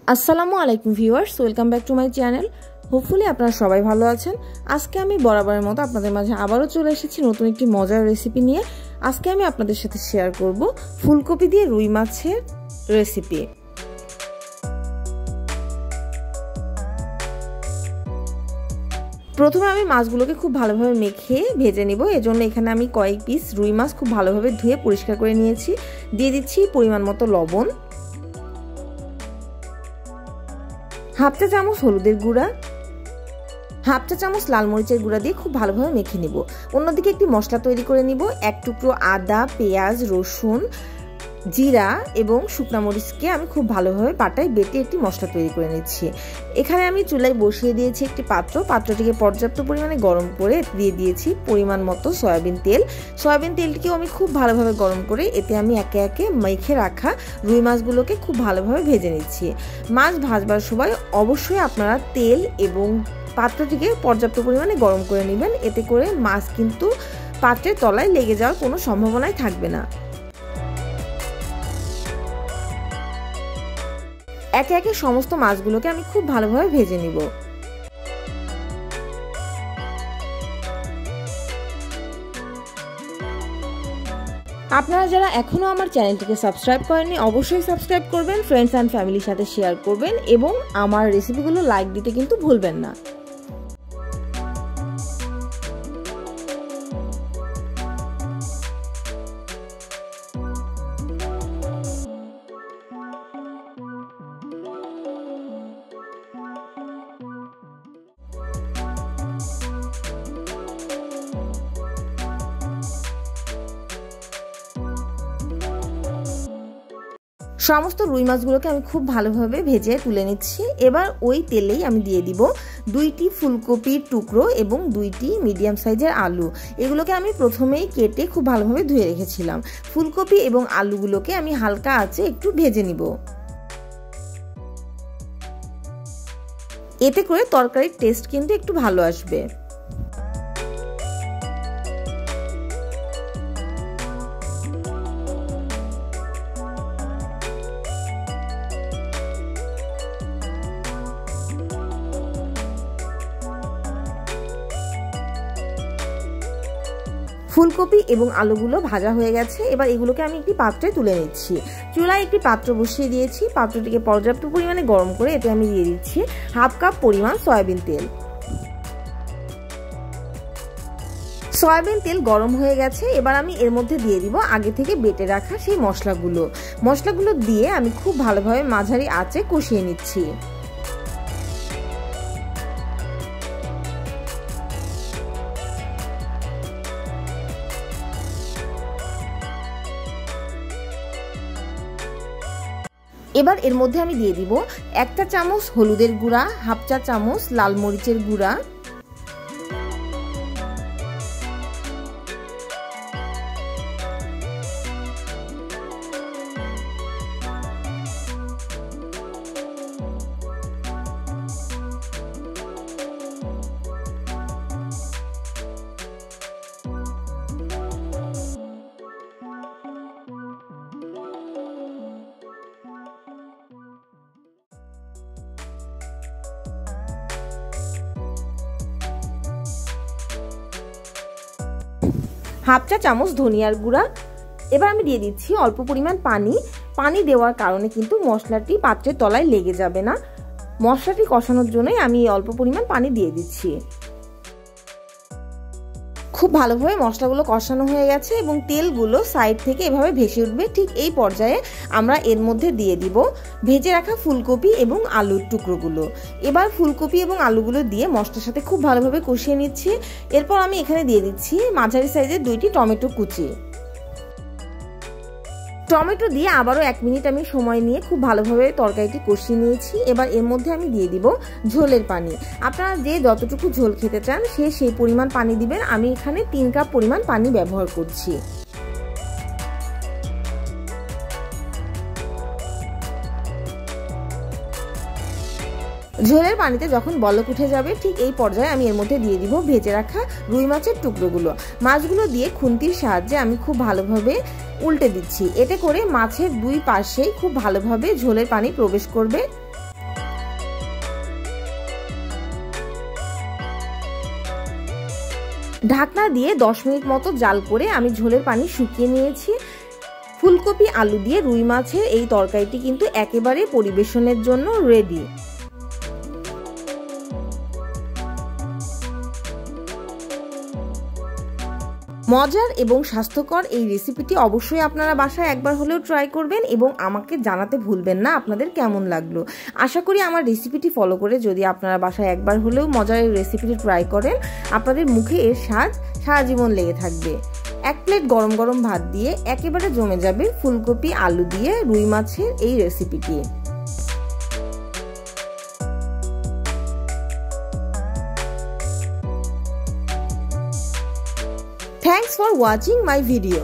আসসালামু আলাইকুম viewers, welcome back to my channel. Hopefully আপনারা সবাই ভালো আছেন। আজকে আমি বরাবরের মতো আপনাদের মাঝে আবারও চলে এসেছি নতুন একটি মজার রেসিপি নিয়ে। আজকে আমি আপনাদের সাথে শেয়ার করব ফুলকপি দিয়ে রুই মাছের রেসিপি। প্রথমে আমি মাছগুলোকে খুব ভালোভাবে মেখে ভেজে নিব। এজন্য এখানে আমি কয়েক পিস রুই মাছ খুব ভালোভাবে ধুয়ে পরিষ্কার করে নিয়েছি। দিয়ে দিচ্ছি পরিমাণ মতো লবণ, হাফ চা চামচ হলুদের গুঁড়া, হাফ চা চামচ লাল মরিচের গুঁড়া দিয়ে খুব ভালোভাবে মেখে নিব। অন্যদিকে একটি মশলা তৈরি করে নিব। এক টুকরো আদা, পেঁয়াজ, রসুন, জিরা এবং শুকনো মরিচকে আমি খুব ভালোভাবে পাটায় বেটে একটি মশলা তৈরি করে নিচ্ছি। এখানে আমি চুলায় বসিয়ে দিয়েছি একটি পাত্রটিকে পর্যাপ্ত পরিমাণে গরম করে দিয়ে দিয়েছি পরিমাণ মতো সয়াবিন তেল। সয়াবিন তেলটিকেও আমি খুব ভালোভাবে গরম করে এতে আমি একে একে মেখে রাখা রুই মাছগুলোকে খুব ভালোভাবে ভেজে নিচ্ছি। মাছ ভাজবার সময় অবশ্যই আপনারা তেল এবং পাত্রটিকে পর্যাপ্ত পরিমাণে গরম করে নেবেন। এতে করে মাছ কিন্তু পাত্রের তলায় লেগে যাওয়ার কোনো সম্ভাবনাই থাকবে না। একে একে সমস্ত মাছগুলোকে আমি খুব ভালোভাবে ভেজে নিব। আপনারা যারা এখনো আমার চ্যানেলটিকে সাবস্ক্রাইব করেননি অবশ্যই সাবস্ক্রাইব করবেন, ফ্রেন্ডস অ্যান্ড ফ্যামিলির সাথে শেয়ার করবেন এবং আমার রেসিপিগুলো লাইক দিতে কিন্তু ভুলবেন না। সমস্ত রুই মাছগুলোকে আমি খুব ভালোভাবে ভেজে তুলে নিচ্ছি। এবার ওই তেলেই আমি দিয়ে দিব 2টি ফুলকপির টুকরো এবং 2টি মিডিয়াম সাইজের আলু। এগুলোকে আমি প্রথমেই কেটে খুব ভালোভাবে ধুয়ে রেখেছিলাম। ফুলকপি এবং আলুগুলোকে আমি হালকা আঁচে একটু ভেজে নিব। এতে করে তরকারির টেস্ট কিন্তু একটু ভালো আসবে। ফুলকপি এবং আলুগুলো ভাজা হয়ে গেছে। এবার এগুলোকে আমি একটি পাত্রে তুলে নিচ্ছি। চুলায় একটি পাত্র বসিয়ে দিয়েছি। পাত্রটিকে পর্যাপ্ত পরিমাণে গরম করে এতে আমি দিয়ে দিচ্ছি হাফ কাপ পরিমাণ সয়াবিন তেল। সয়াবিন তেল গরম হয়ে গেছে। এবার আমি এর মধ্যে দিয়ে দিব আগে থেকে বেটে রাখা সেই মশলাগুলো দিয়ে আমি খুব ভালোভাবে মাঝারি আঁচে কষিয়ে নিচ্ছি। এবার এর মধ্যে আমি দিয়ে দিব 1 চা চামচ হলুদের গুঁড়া, হাফ চা চামচ লাল মরিচের গুঁড়া, হাফ চা চামচ ধনিয়ার গুঁড়া। এবার আমি দিয়ে দিচ্ছি অল্প পরিমাণ পানি দেওয়ার কারণে কিন্তু মশলাটি পাত্রের তলায় লেগে যাবে না। মশলাটি কষানোর জন্যই আমি অল্প পরিমাণ পানি দিয়ে দিচ্ছি। খুব ভালোভাবে মশলাগুলো কষানো হয়ে গেছে এবং তেলগুলো সাইড থেকে এভাবে ভেসে উঠবে। ঠিক এই পর্যায়ে আমরা এর মধ্যে দিয়ে দিব ভেজে রাখা ফুলকপি এবং আলুর টুকরোগুলো। এবার ফুলকপি এবং আলুগুলো দিয়ে মশলার সাথে খুব ভালোভাবে কষিয়ে নিচ্ছি। এরপর আমি এখানে দিয়ে দিচ্ছি মাঝারি সাইজের 2টি টমেটো কুচি। টমেটো দিয়ে আবারও 1 মিনিট আমি সময় নিয়ে খুব ভালোভাবে তরকারিটি কষিয়ে নিয়েছি। এবার এর মধ্যে আমি দিয়ে দিব ঝোলের পানি। আপনারা যে যতটুকু ঝোল খেতে চান সেই পরিমাণ পানি দিবেন। আমি এখানে 3 কাপ পরিমাণ পানি ব্যবহার করছি। ঝোলের পানিতে যখন বলক উঠে যাবে ঠিক এই পর্যায়ে আমি এর মধ্যে দিয়ে দিব ভেজে রাখা রুই মাছের টুকরোগুলো। মাছগুলো দিয়ে খুন্তির সাহায্যে আমি খুব ভালোভাবে উল্টে দিচ্ছি। এতে করে মাছের দুই পাশেই খুব ভালোভাবে ঝোলের পানি প্রবেশ করবে ঢাকনা দিয়ে 10 মিনিট মতো জাল করে আমি ঝোলের পানি শুকিয়ে নিয়েছি। ফুলকপি আলু দিয়ে রুই মাছের এই তরকারিটি কিন্তু একেবারে পরিবেশনের জন্য রেডি। মজার এবং স্বাস্থ্যকর এই রেসিপিটি অবশ্যই আপনারা বাসায় একবার হলেও ট্রাই করবেন এবং আমাকে জানাতে ভুলবেন না আপনাদের কেমন লাগলো। আশা করি আমার রেসিপিটি ফলো করে যদি আপনারা বাসায় একবার হলেও মজার এই রেসিপিটি ট্রাই করেন, আপনাদের মুখে এর স্বাদ সারা জীবন লেগে থাকবে। 1 প্লেট গরম গরম ভাত দিয়ে একেবারে জমে যাবে ফুলকপি আলু দিয়ে রুই মাছের এই রেসিপিটি। Thanks for watching my video.